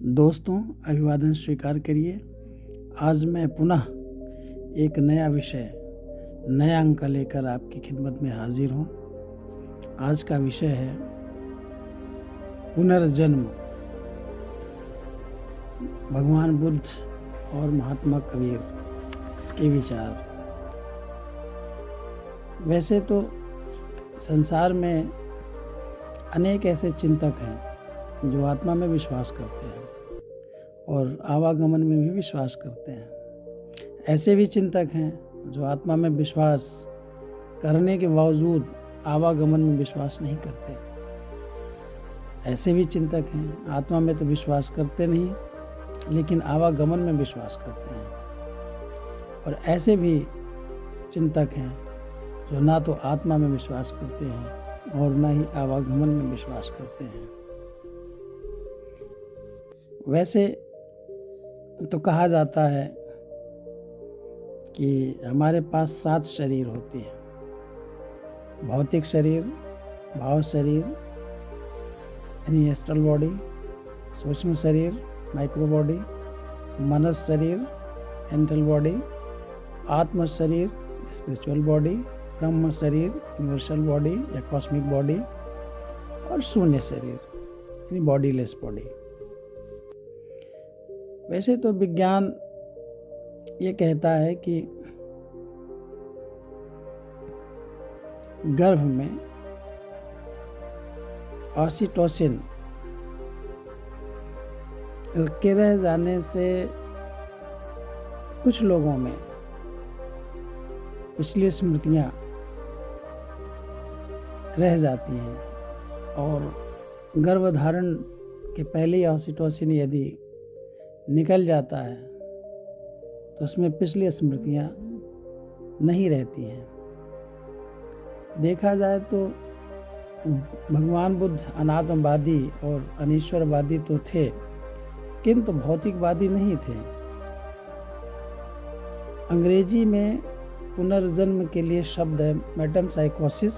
दोस्तों, अभिवादन स्वीकार करिए। आज मैं पुनः एक नया विषय, नया अंक लेकर आपकी खिदमत में हाजिर हूँ। आज का विषय है पुनर्जन्म। भगवान बुद्ध और महात्मा कबीर के विचार। वैसे तो संसार में अनेक ऐसे चिंतक हैं जो आत्मा में विश्वास करते हैं और आवागमन में भी विश्वास करते हैं। ऐसे भी चिंतक हैं जो आत्मा में विश्वास करने के बावजूद आवागमन में विश्वास नहीं करते। ऐसे भी चिंतक हैं आत्मा में तो विश्वास करते नहीं लेकिन आवागमन में विश्वास करते हैं। और ऐसे भी चिंतक हैं जो ना तो आत्मा में विश्वास करते हैं और ना ही आवागमन में विश्वास करते हैं। वैसे तो कहा जाता है कि हमारे पास 7 शरीर होते हैं। भौतिक शरीर, भाव शरीर यानी एस्ट्रल बॉडी, सूक्ष्म शरीर माइक्रो बॉडी, मनस शरीर एंटल बॉडी, आत्म शरीर स्पिरिचुअल बॉडी, ब्रह्म शरीर यूनिवर्सल बॉडी या कॉस्मिक बॉडी और शून्य शरीर यानी बॉडीलेस बॉडी। वैसे तो विज्ञान ये कहता है कि गर्भ में ऑक्सीटोसिन के रह जाने से कुछ लोगों में पिछली स्मृतियां रह जाती हैं और गर्भधारण के पहले ही ऑक्सीटोसिन यदि निकल जाता है तो उसमें पिछली स्मृतियां नहीं रहती हैं। देखा जाए तो भगवान बुद्ध अनात्मवादी और अनीश्वरवादी तो थे किंतु भौतिकवादी नहीं थे। अंग्रेजी में पुनर्जन्म के लिए शब्द है मेटाम्साइकोसिस,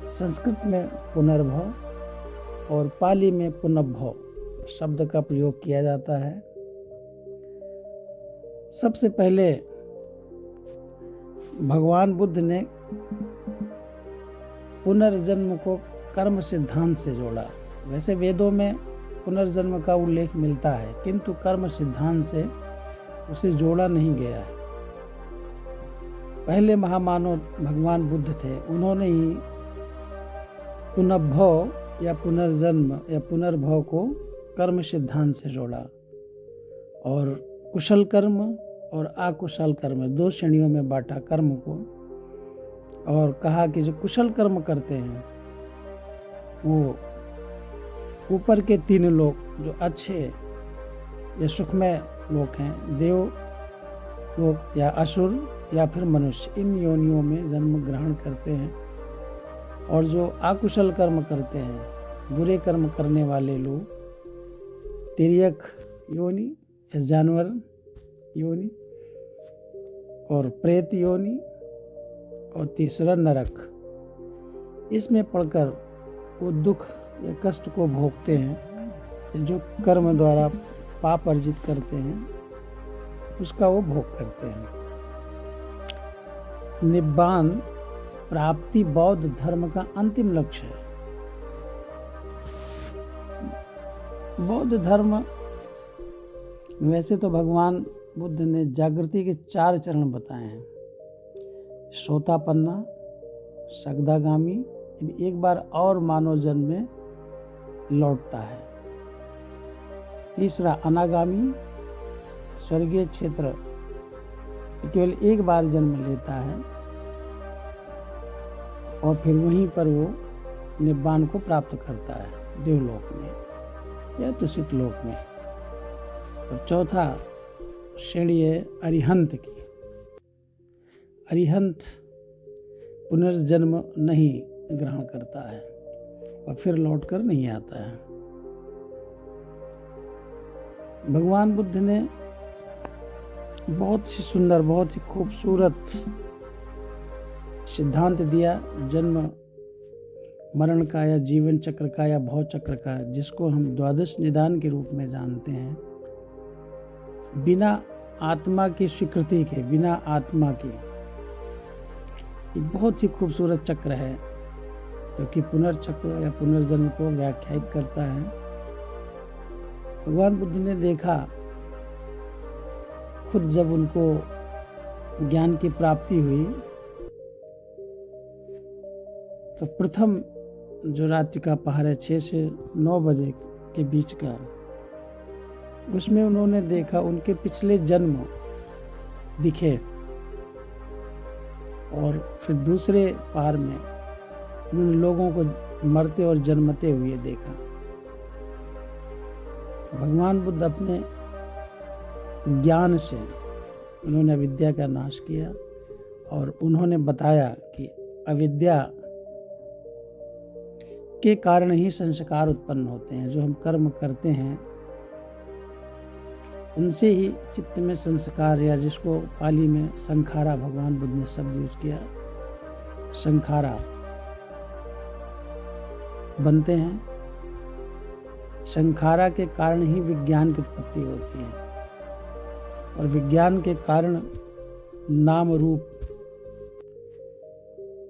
संस्कृत में पुनर्भव और पाली में पुनर्भव शब्द का प्रयोग किया जाता है। सबसे पहले भगवान बुद्ध ने पुनर्जन्म को कर्म सिद्धांत से जोड़ा। वैसे वेदों में पुनर्जन्म का उल्लेख मिलता है किंतु कर्म सिद्धांत से उसे जोड़ा नहीं गया है। पहले महामानव भगवान बुद्ध थे, उन्होंने ही पुनर्भव या पुनर्जन्म या पुनर्भव को कर्म सिद्धांत से जोड़ा और कुशल कर्म और अकुशल कर्म 2 श्रेणियों में बांटा कर्म को और कहा कि जो कुशल कर्म करते हैं वो ऊपर के 3 लोग जो अच्छे या सुखमय लोग हैं, देव लोग या असुर या फिर मनुष्य, इन योनियों में जन्म ग्रहण करते हैं। और जो अकुशल कर्म करते हैं, बुरे कर्म करने वाले लोग, तिर्यक योनि या जानवर योनि और प्रेत योनि और तीसरा नरक, इसमें पड़कर वो दुख या कष्ट को भोगते हैं। जो कर्म द्वारा पाप अर्जित करते हैं उसका वो भोग करते हैं। निब्बान प्राप्ति बौद्ध धर्म का अंतिम लक्ष्य है। बौद्ध धर्म वैसे तो भगवान बुद्ध ने जागृति के 4 चरण बताए हैं। सोतापन्ना, सगदागामी, एक बार और मानव जन्म में लौटता है। तीसरा अनागामी, स्वर्गीय क्षेत्र केवल एक बार जन्म लेता है और फिर वहीं पर वो निब्बान को प्राप्त करता है देवलोक में या तुषित लोक में। और चौथा श्रेणी है अरिहंत की। अरिहंत पुनर्जन्म नहीं ग्रहण करता है और फिर लौटकर नहीं आता है। भगवान बुद्ध ने बहुत ही सुंदर, बहुत ही खूबसूरत सिद्धांत दिया जन्म मरण का या जीवन चक्र का या भव चक्र का, जिसको हम द्वादश निदान के रूप में जानते हैं, बिना आत्मा की स्वीकृति के, बिना आत्मा की, एक बहुत ही खूबसूरत चक्र है जो कि पुनर्चक्र या पुनर्जन्म को व्याख्यायित करता है। भगवान बुद्ध ने देखा, खुद जब उनको ज्ञान की प्राप्ति हुई तो प्रथम जो रात्रि का पहर है 6 से 9 बजे के बीच का, उसमें उन्होंने देखा उनके पिछले जन्म दिखे, और फिर दूसरे पहर में उन लोगों को मरते और जन्मते हुए देखा। भगवान बुद्ध अपने ज्ञान से उन्होंने अविद्या का नाश किया और उन्होंने बताया कि अविद्या के कारण ही संस्कार उत्पन्न होते हैं। जो हम कर्म करते हैं उनसे ही चित्त में संस्कार, या जिसको पाली में संखारा, भगवान बुद्ध ने शब्द यूज किया, संखारा बनते हैं। संखारा के कारण ही विज्ञान की उत्पत्ति होती है, और विज्ञान के कारण नाम रूप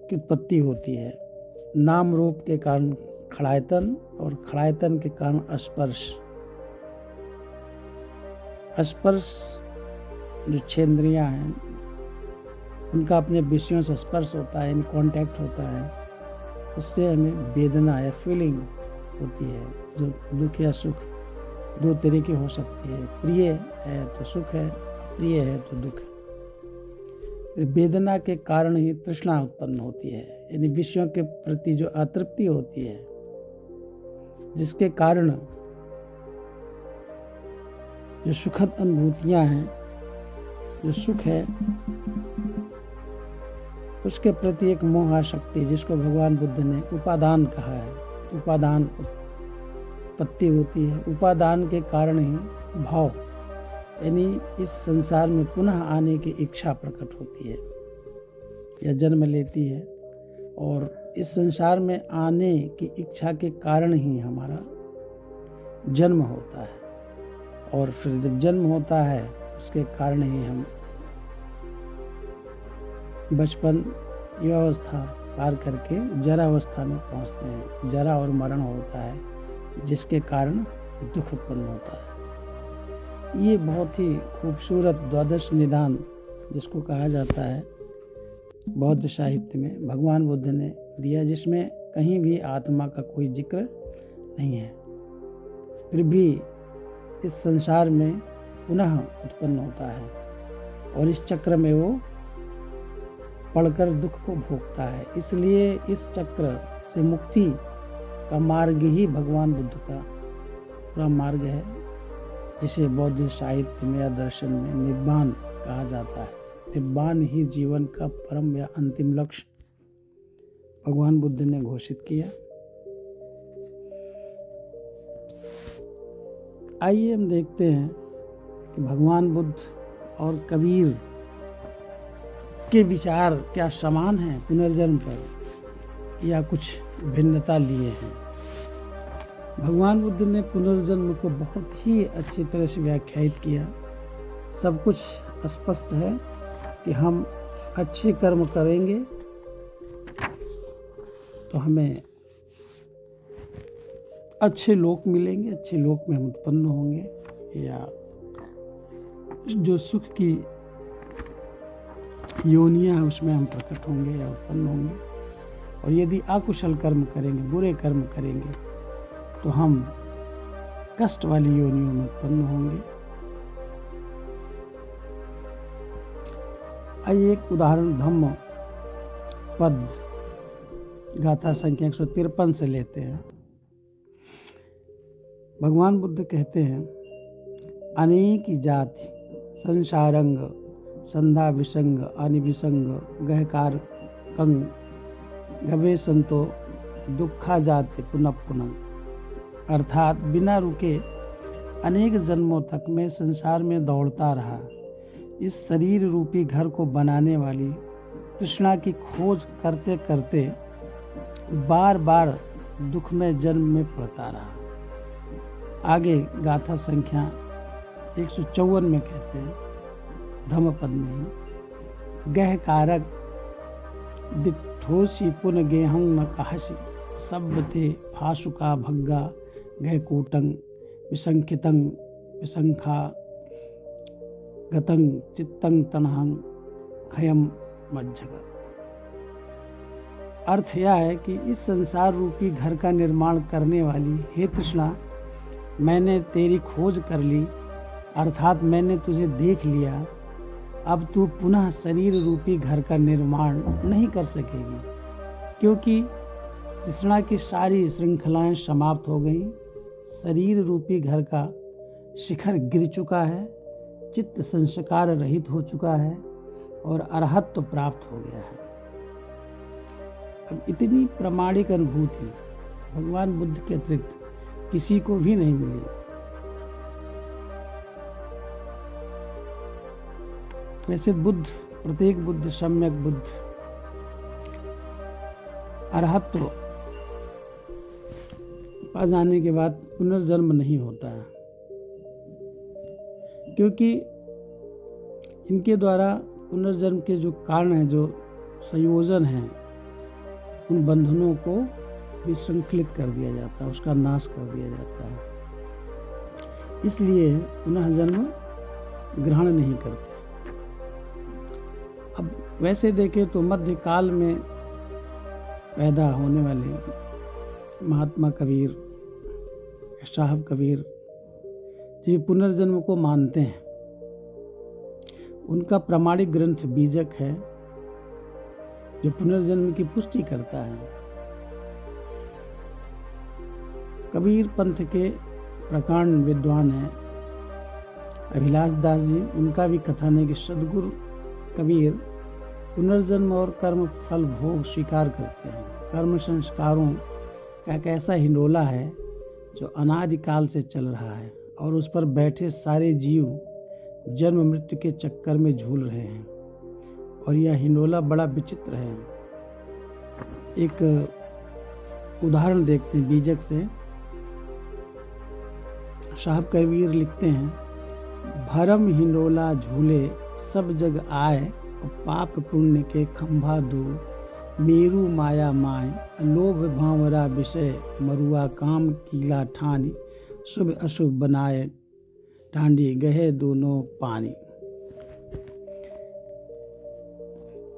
की उत्पत्ति होती है। नाम रूप के कारण खड़ायतन, और खड़ायतन के कारण स्पर्श। स्पर्श जो 6 इंद्रियां हैं, उनका अपने विषयों से स्पर्श होता है, इन कांटेक्ट होता है, उससे हमें वेदना या फीलिंग होती है। जो दुख या सुख 2 तरीके हो सकती है, प्रिय है तो सुख है, अप्रिय है तो दुख है। वेदना के कारण ही तृष्णा उत्पन्न होती है, यानी विषयों के प्रति जो अतृप्ति होती है, जिसके कारण जो सुखद अनुभूतियां हैं, जो सुख है, उसके प्रति एक मोह आसक्ति, जिसको भगवान बुद्ध ने उपादान कहा है। उपादान उत्पत्ति होती है, उपादान के कारण ही भाव, यानी इस संसार में पुनः आने की इच्छा प्रकट होती है या जन्म लेती है, और इस संसार में आने की इच्छा के कारण ही हमारा जन्म होता है, और फिर जब जन्म होता है उसके कारण ही हम बचपन युवावस्था पार करके जरावस्था में पहुंचते हैं। जरा और मरण होता है, जिसके कारण दुख उत्पन्न होता है। ये बहुत ही खूबसूरत द्वादश निदान जिसको कहा जाता है बौद्ध साहित्य में, भगवान बुद्ध ने दिया, जिसमें कहीं भी आत्मा का कोई जिक्र नहीं है। फिर भी इस संसार में पुनः उत्पन्न होता है, और इस चक्र में वो पढ़कर दुख को भोगता है। इसलिए इस चक्र से मुक्ति का मार्ग ही भगवान बुद्ध का पूरा मार्ग है, जिसे बौद्ध साहित्य में या दर्शन में निब्बान कहा जाता है। निब्बान ही जीवन का परम या अंतिम लक्ष्य भगवान बुद्ध ने घोषित किया। आइए हम देखते हैं कि भगवान बुद्ध और कबीर के विचार क्या समान हैं पुनर्जन्म पर, या कुछ भिन्नता लिए हैं। भगवान बुद्ध ने पुनर्जन्म को बहुत ही अच्छी तरह से व्याख्यायित किया। सब कुछ स्पष्ट है कि हम अच्छे कर्म करेंगे तो हमें अच्छे लोक मिलेंगे, अच्छे लोक में हम उत्पन्न होंगे, या जो सुख की योनियां है उसमें हम प्रकट होंगे या उत्पन्न होंगे। और यदि अकुशल कर्म करेंगे, बुरे कर्म करेंगे, तो हम कष्ट वाली योनियों में उत्पन्न होंगे। आइए एक उदाहरण धम्म पद गाथा संख्या 153 से लेते हैं। भगवान बुद्ध कहते हैं, अनेक जाति संसारंग संधा विसंग अनिविसंग गहकार कंग गवे संतो दुखा जाते पुनः पुनः। अर्थात बिना रुके अनेक जन्मों तक मैं संसार में दौड़ता रहा। इस शरीर रूपी घर को बनाने वाली तृष्णा की खोज करते करते बार बार दुख में जन्म में पड़ता रहा। आगे गाथा संख्या 154 में कहते हैं धम्मपद में ही, गह कारक दिठोसी पुन गेहं न कहसी, सब ते फासुका भग्गा गह कूटं विसंखितं विसंखा गतं चित्तं तनहं खयम मज्जगा। अर्थ यह है कि इस संसार रूपी घर का निर्माण करने वाली हे तृष्णा, मैंने तेरी खोज कर ली, अर्थात मैंने तुझे देख लिया। अब तू पुनः शरीर रूपी घर का निर्माण नहीं कर सकेगी, क्योंकि तृष्णा की सारी श्रृंखलाएं समाप्त हो गईं। शरीर रूपी घर का शिखर गिर चुका है, चित्त संस्कार रहित हो चुका है और अरहत्व प्राप्त हो गया है। अब इतनी प्रामाणिक अनुभूति भगवान बुद्ध के अतिरिक्त किसी को भी नहीं मिली। वैसे बुद्ध, प्रत्येक बुद्ध, सम्यक बुद्ध, अरहत्व पा जाने के बाद पुनर्जन्म नहीं होता है, क्योंकि इनके द्वारा पुनर्जन्म के जो कारण है, जो संयोजन है, उन बंधनों को विश्रृंखलित कर दिया जाता है, उसका नाश कर दिया जाता है। इसलिए पुनः जन्म ग्रहण नहीं करते। अब वैसे देखें तो मध्यकाल में पैदा होने वाले महात्मा कबीर, साहब कबीर जी पुनर्जन्म को मानते हैं। उनका प्रामाणिक ग्रंथ बीजक है, जो पुनर्जन्म की पुष्टि करता है। कबीर पंथ के प्रकांड विद्वान हैं अभिलाष दास जी। उनका भी कथन है कि सदगुरु कबीर पुनर्जन्म और कर्म फल भोग स्वीकार करते हैं। कर्म संस्कारों का एक ऐसा हिंडोला है जो अनादिकाल से चल रहा है और उस पर बैठे सारे जीव जन्म मृत्यु के चक्कर में झूल रहे हैं, और यह हिंडोला बड़ा विचित्र है। एक उदाहरण देखते हैं बीजक से। साहब कबीर लिखते हैं, भरम हिंडोला झूले सब जग आए, और पाप पुण्य के खंभा दो, मेरू माया माय, लोभ भावरा विषय, मरुआ काम कीला ठानी, शुभ अशुभ बनाए डांडी गहे दोनों पानी।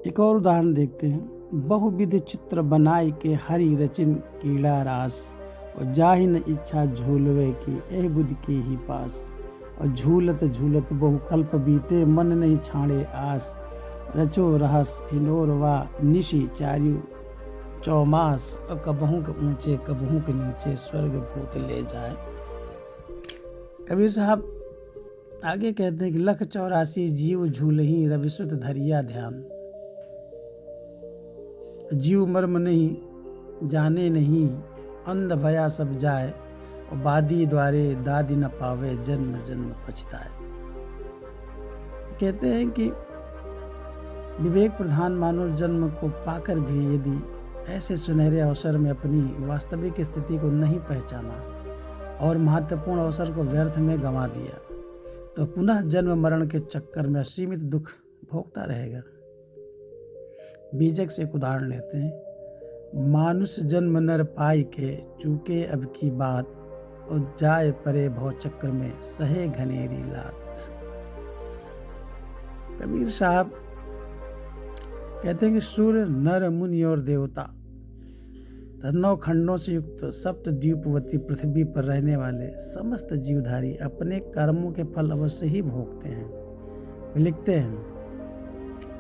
एक और उदाहरण देखते हैं, बहुविध चित्र बनाई के हरि रचिन कीड़ा रास, और जाहि न इच्छा झूलवे की एह बुद्ध के ही पास, और झूलत झूलत बहु कल्प बीते मन नहीं छाड़े आस, रचो रहस हिंडोरवा निशि चार्यु चौमास, और कबहू के ऊंचे कबहू के नीचे स्वर्ग भूत ले जाए। कबीर साहब आगे कहते हैं कि लख 84 जीव झूलही रविसुत धरिया ध्यान, जीव मर्म नहीं जाने नहीं, अंध भया सब जाए, और बादी द्वारे दादी न पावे, जन्म जन्म पछताए। कहते हैं कि विवेक प्रधान मानव जन्म को पाकर भी यदि ऐसे सुनहरे अवसर में अपनी वास्तविक स्थिति को नहीं पहचाना और महत्वपूर्ण अवसर को व्यर्थ में गंवा दिया, तो पुनः जन्म मरण के चक्कर में असीमित दुख भोगता रहेगा। बीजक से एक उदाहरण लेते हैं, मानुष जन्म नर पाई के, चूके अब की बात, और जाए परे भव चक्र में सहे घनेरी लात। कबीर साहब कहते हैं कि सूर्य नर मुनि और देवता, 9 खंडों से युक्त सप्त द्वीपवती पृथ्वी पर रहने वाले समस्त जीवधारी अपने कर्मों के फल अवश्य ही भोगते हैं। वे लिखते हैं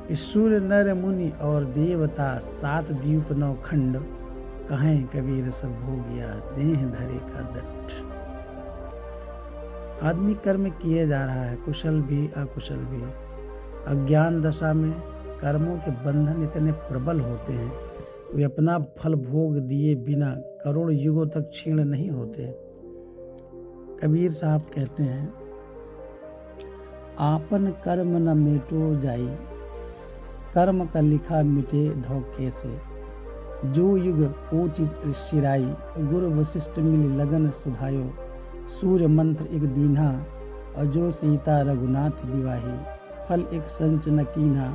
कि सूर्य नर मुनि और देवता 7 द्वीप 9 खंड, कहें कबीर सब भोगिया देह धरे का दंड। आदमी कर्म किए जा रहा है, कुशल भी अकुशल भी। अज्ञान दशा में कर्मों के बंधन इतने प्रबल होते हैं, वे अपना फल भोग दिए बिना करोड़ युगों तक क्षीण नहीं होते। कबीर साहब कहते हैं, आपन कर्म न मिटो जाई, कर्म का लिखा मिटे धोखे से, जो युग कोचित ऋषिराई, गुरु वशिष्ठ मिल लगन सुधायो, सूर्य मंत्र एक दीन्हा, अजो सीता रघुनाथ विवाही, फल एक संच न कीन्हा,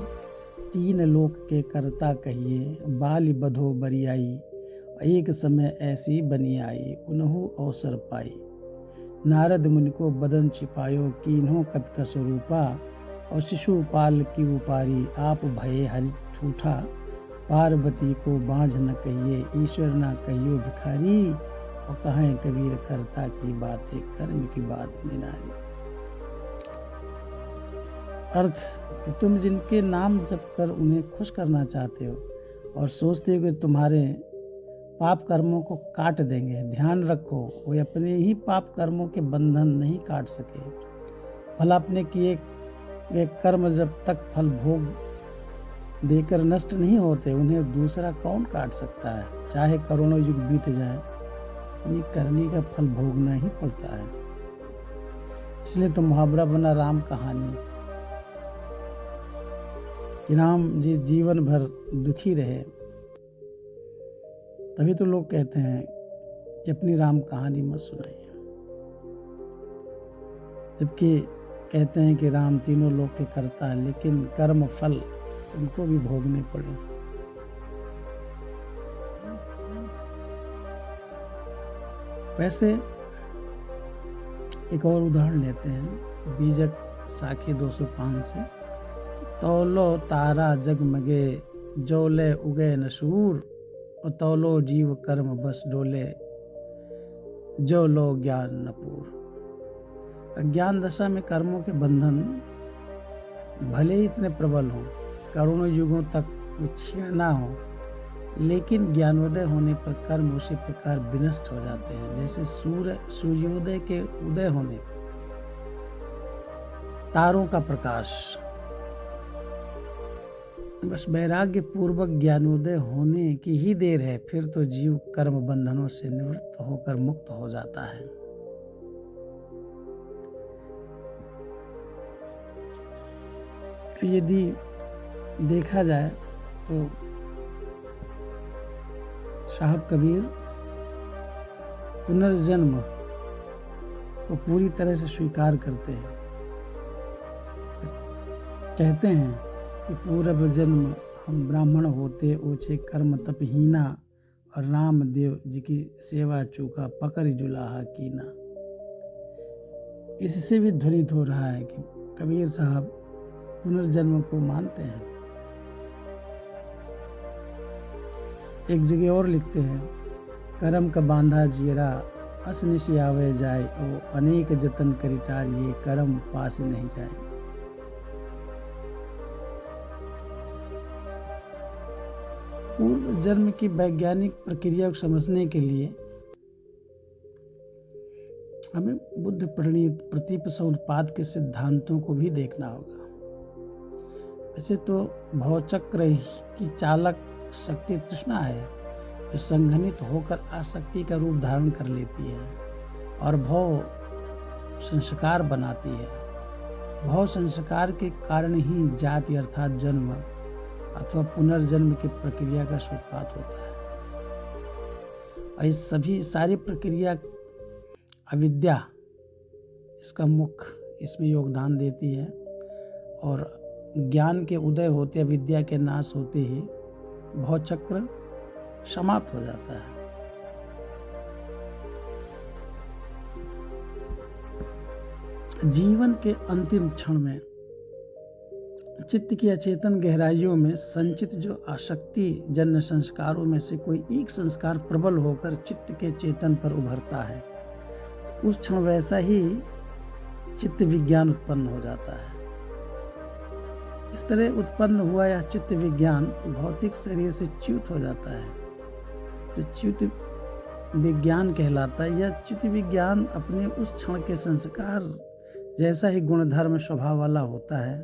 तीन लोक के करता कहिए, बाल बधो बरियाई, एक समय ऐसी बनी आई, उन्हु अवसर पाई, नारद मुनि को बदन छिपायो, कीन्हो कपि का स्वरूपा, और शिशुपाल की उपारी, आप भये हरि ठूठा, पार्वती को बाँझ न कहिए, ईश्वर न कहियो भिखारी, और कहें कबीर करता की बातें, कर्म की बात निनारी। अर्थ कि तुम जिनके नाम जप कर उन्हें खुश करना चाहते हो और सोचते हो कि तुम्हारे पाप कर्मों को काट देंगे, ध्यान रखो वे अपने ही पाप कर्मों के बंधन नहीं काट सके। भला अपने किए गए कर्म जब तक फल भोग देकर नष्ट नहीं होते, उन्हें दूसरा कौन काट सकता है। चाहे करोड़ों युग बीत जाए, अपनी करनी का फल भोगना ही पड़ता है। इसलिए तो मुहावरा बना राम कहानी कि राम जी जीवन भर दुखी रहे। तभी तो लोग कहते हैं कि अपनी राम कहानी मत सुनाइए, जबकि कहते हैं कि राम तीनों लोग के करता है, लेकिन कर्म फल उनको भी भोगने पड़े। वैसे एक और उदाहरण लेते हैं बीजक साखी 205 से, तौलो तारा जगमगे, जोले उगे नशूर, और तौलो जीव कर्म बस डोले, जो लो ज्ञान नपूर। अज्ञान दशा में कर्मों के बंधन भले ही इतने प्रबल हों, करोड़ों युगों तक क्षीण ना हो, लेकिन ज्ञानोदय होने पर कर्म उसी प्रकार विनष्ट हो जाते हैं जैसे सूर्योदय के उदय होने तारों का प्रकाश। बस वैराग्य पूर्वक ज्ञानोदय होने की ही देर है, फिर तो जीव कर्म बंधनों से निवृत्त होकर मुक्त हो जाता है। तो यदि देखा जाए तो साहब कबीर पुनर्जन्म को पूरी तरह से स्वीकार करते हैं। कहते हैं कि पूर्व जन्म हम ब्राह्मण होते ओछे कर्म तपहीना, और रामदेव जी की सेवा चूका पकड़ जुलाहा कीना। इससे भी ध्वनित हो रहा है कि कबीर साहब पुनर्जन्म को मानते हैं। एक जगह और लिखते हैं, करम का बांधा जियरा, अस निशि आवे जाए, ओ अनेक जतन करिटार, ये करम पास नहीं जाए। पूर्व जन्म की वैज्ञानिक प्रक्रिया को समझने के लिए हमें बुद्ध प्रणीत प्रतीप समुत्पाद के सिद्धांतों को भी देखना होगा। वैसे तो भवचक्र की चालक शक्ति तृष्णा है, जो संघनित होकर आसक्ति का रूप धारण कर लेती है और भव संस्कार बनाती है। भव संस्कार के कारण ही जाति अर्थात जन्म अथवा पुनर्जन्म की प्रक्रिया का सूत्रपात होता है। और इस सभी सारी प्रक्रिया अविद्या इसका मुख्य इसमें योगदान देती है, और ज्ञान के उदय होते अविद्या के नाश होते ही भवचक्र समाप्त हो जाता है। जीवन के अंतिम क्षण में चित्त की अचेतन गहराइयों में संचित जो आसक्ति जन्य संस्कारों में से कोई एक संस्कार प्रबल होकर चित्त के चेतन पर उभरता है, उस क्षण वैसा ही चित्त विज्ञान उत्पन्न हो जाता है। इस तरह उत्पन्न हुआ यह चित्त विज्ञान भौतिक शरीर से च्युत हो जाता है, तो च्युत विज्ञान कहलाता है। यह चित्त विज्ञान अपने उस क्षण के संस्कार जैसा ही गुणधर्म स्वभाव वाला होता है,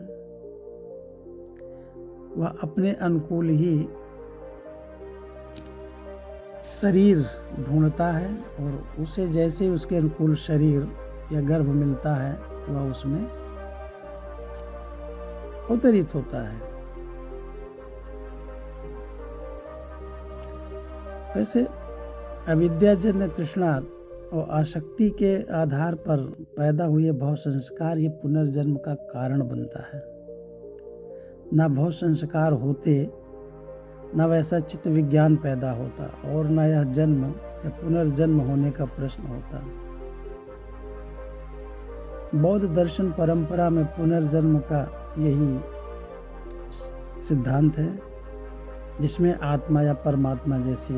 वह अपने अनुकूल ही शरीर ढूंढता है, और उसे जैसे उसके अनुकूल शरीर या गर्भ मिलता है वह उसमें अवतरित होता है। वैसे अविद्याजन्य तृष्णा और आसक्ति के आधार पर पैदा हुए भव संस्कार ये पुनर्जन्म का कारण बनता है। ना भव संस्कार होते न वैसा चित्त विज्ञान पैदा होता और न यह जन्म या पुनर्जन्म होने का प्रश्न होता। बौद्ध दर्शन परंपरा में पुनर्जन्म का यही सिद्धांत है, जिसमें आत्मा या परमात्मा जैसी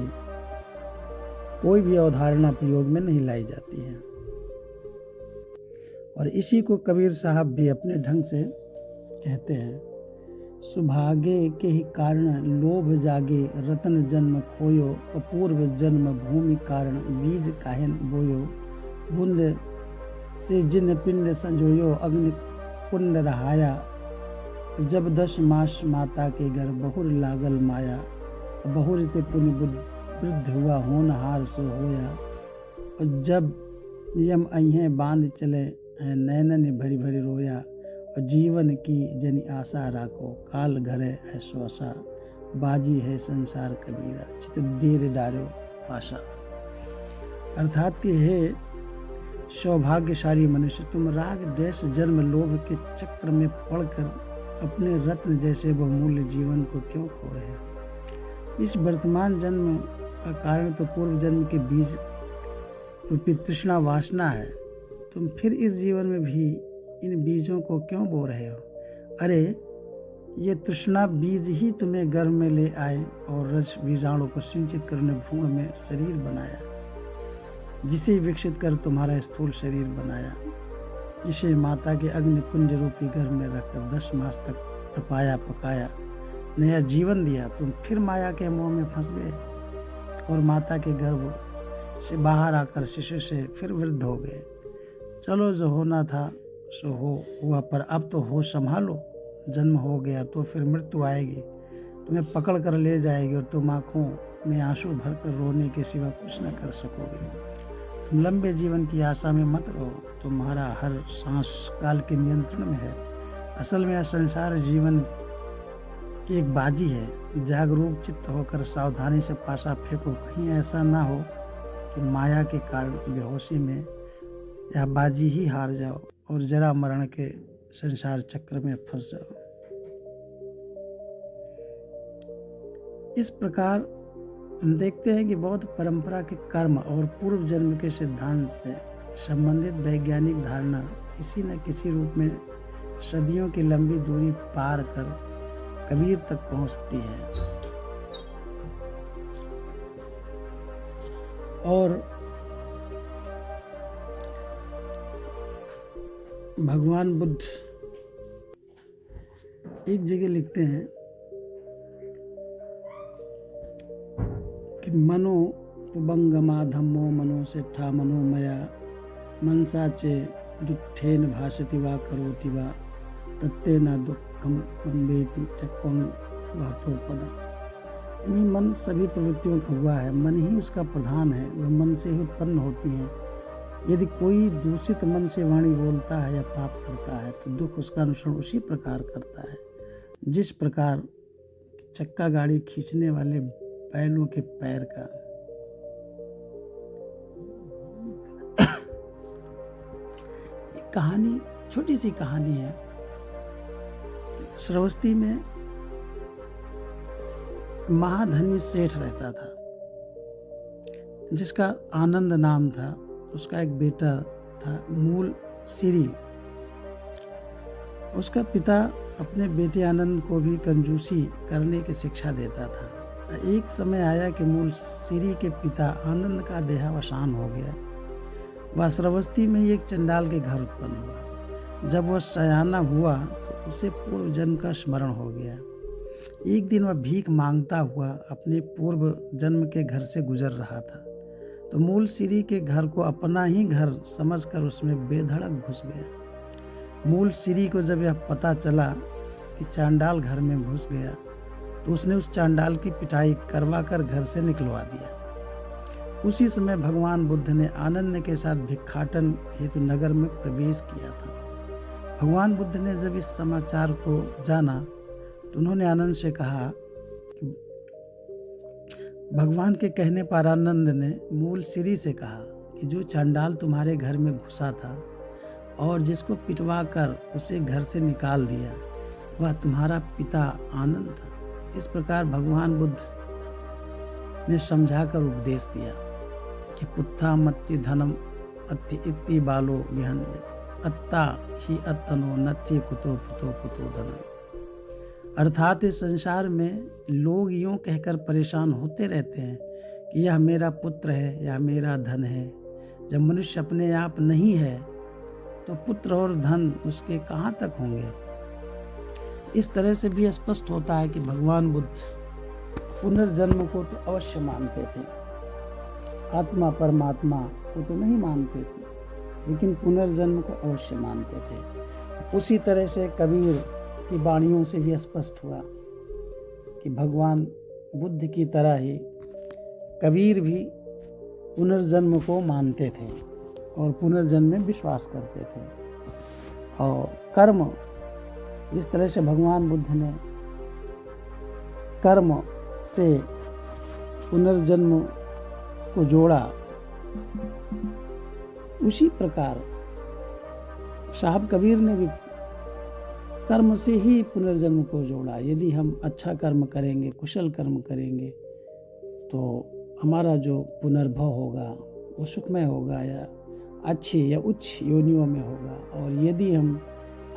कोई भी अवधारणा प्रयोग में नहीं लाई जाती है। और इसी को कबीर साहब भी अपने ढंग से कहते हैं, सुभागे के ही कारण लोभ जागे रतन जन्म खोयो, अपूर्व जन्म भूमि कारण बीज काहन बोयो, बूंद से जिन पिंड संजोयो अग्नि कुंड रहाया, जब 10 मास माता के घर बहुर लागल माया, बहुर ते पुण्य वृद्ध हुआ होनहार सो होया, और जब यम अहें बांध चले हैं नैनन भरी भरी रोया, और जीवन की जनी आशा राखो काल घरे है श्वासा, बाजी है संसार कबीरा चित देर डारो पाशा। अर्थात कि हे सौभाग्यशाली मनुष्य, तुम राग द्वेष जन्म लोभ के चक्र में पड़कर अपने रत्न जैसे बहुमूल्य जीवन को क्यों खो रहे हो। इस वर्तमान जन्म का कारण तो पूर्व जन्म के बीज रूपी तृष्णा वासना है। तुम फिर इस जीवन में भी इन बीजों को क्यों बो रहे हो। अरे ये तृष्णा बीज ही तुम्हें गर्भ में ले आए और रज बीजाणु को सिंचित कर उन्हें भ्रूण में शरीर बनाया, जिसे विकसित कर तुम्हारा स्थूल शरीर बनाया, जिसे माता के अग्नि कुंज रूपी गर्भ में रखकर 10 मास तक तपाया पकाया, नया जीवन दिया। तुम फिर माया के मोह में फंस गए और माता के गर्भ से बाहर आकर शिशु से फिर वृद्ध हो गए। चलो जो होना था सो हुआ, पर अब तो होश संभालो। जन्म हो गया तो फिर मृत्यु आएगी, तुम्हें पकड़ कर ले जाएगी और तुम आँखों में आंसू भरकर रोने के सिवा कुछ न कर सकोगे। तुम लंबे जीवन की आशा में मत रहो, तुम्हारा हर सांस काल के नियंत्रण में है। असल में यह संसार जीवन की एक बाजी है। जागरूक चित्त होकर सावधानी से पासा फेंको, कहीं ऐसा ना हो कि माया के कारण बेहोशी में यह बाजी ही हार जाओ और जरा मरण के संसार चक्र में फंस जाओ। इस प्रकार हम देखते हैं कि बौद्ध परंपरा के कर्म और पूर्व जन्म के सिद्धांत से संबंधित वैज्ञानिक धारणा किसी न किसी रूप में सदियों की लंबी दूरी पार कर कबीर तक पहुंचती है। और भगवान बुद्ध एक जगह लिखते हैं कि मनो पुबंगमा धम्मो मनो सेठा मनोमया, मनसा चे दुठेन भाषति वा करोति वा, तत्ते न दुखम मनवेति चक्वं वातो पदम। यानी मन सभी प्रवृत्तियों का हुआ है, मन ही उसका प्रधान है, वह मन से ही उत्पन्न होती हैं। यदि कोई दूषित मन से वाणी बोलता है या पाप करता है तो दुख उसका अनुसरण उसी प्रकार करता है जिस प्रकार चक्का गाड़ी खींचने वाले बैलों के पैर का। एक कहानी, छोटी सी कहानी है। श्रावस्ती में महाधनी सेठ रहता था जिसका आनंद नाम था। उसका एक बेटा था मूल सिरी। उसका पिता अपने बेटे आनंद को भी कंजूसी करने की शिक्षा देता था। एक समय आया कि मूल सिरी के पिता आनंद का देहावसान हो गया। वह श्रावस्ती में ही एक चंडाल के घर उत्पन्न हुआ। जब वह सयाना हुआ तो उसे पूर्व जन्म का स्मरण हो गया। एक दिन वह भीख मांगता हुआ अपने पूर्व जन्म के घर से गुजर रहा था तो मूल सिरी के घर को अपना ही घर समझकर उसमें बेधड़क घुस गया। मूल सिरी को जब यह पता चला कि चांडाल घर में घुस गया तो उसने उस चांडाल की पिटाई करवा कर घर से निकलवा दिया। उसी समय भगवान बुद्ध ने आनंद के साथ भिक्षाटन हेतु नगर में प्रवेश किया था। भगवान बुद्ध ने जब इस समाचार को जाना तो उन्होंने आनंद से कहा कि भगवान के कहने पर आनंद ने मूल श्री से कहा कि जो चांडाल तुम्हारे घर में घुसा था और जिसको पिटवा कर उसे घर से निकाल दिया वह तुम्हारा पिता आनंद था। इस प्रकार भगवान बुद्ध ने समझाकर उपदेश दिया कि पुत्था मत्ति धनम अत्ति इत्ति बालो विहंजति अत्ता ही अत्तनो नत्ति कुतो पुतो पुतो धनम। अर्थात इस संसार में लोग यूँ कहकर परेशान होते रहते हैं कि यह मेरा पुत्र है, यह मेरा धन है। जब मनुष्य अपने आप नहीं है तो पुत्र और धन उसके कहाँ तक होंगे। इस तरह से भी स्पष्ट होता है कि भगवान बुद्ध पुनर्जन्म को तो अवश्य मानते थे, आत्मा परमात्मा को तो नहीं मानते थे, लेकिन पुनर्जन्म को अवश्य मानते थे। उसी तरह से कबीर की वाणियों से भी स्पष्ट हुआ कि भगवान बुद्ध की तरह ही कबीर भी पुनर्जन्म को मानते थे और पुनर्जन्म में विश्वास करते थे। और कर्म, जिस तरह से भगवान बुद्ध ने कर्म से पुनर्जन्म को जोड़ा, उसी प्रकार साहब कबीर ने भी कर्म से ही पुनर्जन्म को जोड़ा। यदि हम अच्छा कर्म करेंगे, कुशल कर्म करेंगे तो हमारा जो पुनर्भव होगा वो सुखमय होगा या अच्छी या उच्च योनियों में होगा। और यदि हम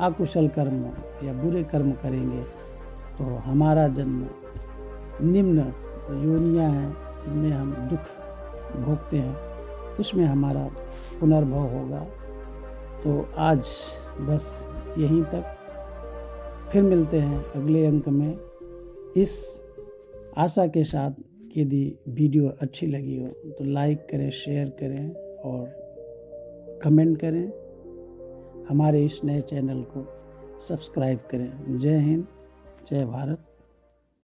अकुशल कर्म या बुरे कर्म करेंगे तो हमारा जन्म निम्न योनियां हैं जिनमें हम दुख भोगते हैं, उसमें हमारा पुनर्भव होगा। तो आज बस यहीं तक, फिर मिलते हैं अगले अंक में, इस आशा के साथ कि यदि वीडियो अच्छी लगी हो तो लाइक करें, शेयर करें और कमेंट करें। हमारे इस नए चैनल को सब्सक्राइब करें। जय हिंद, जय भारत।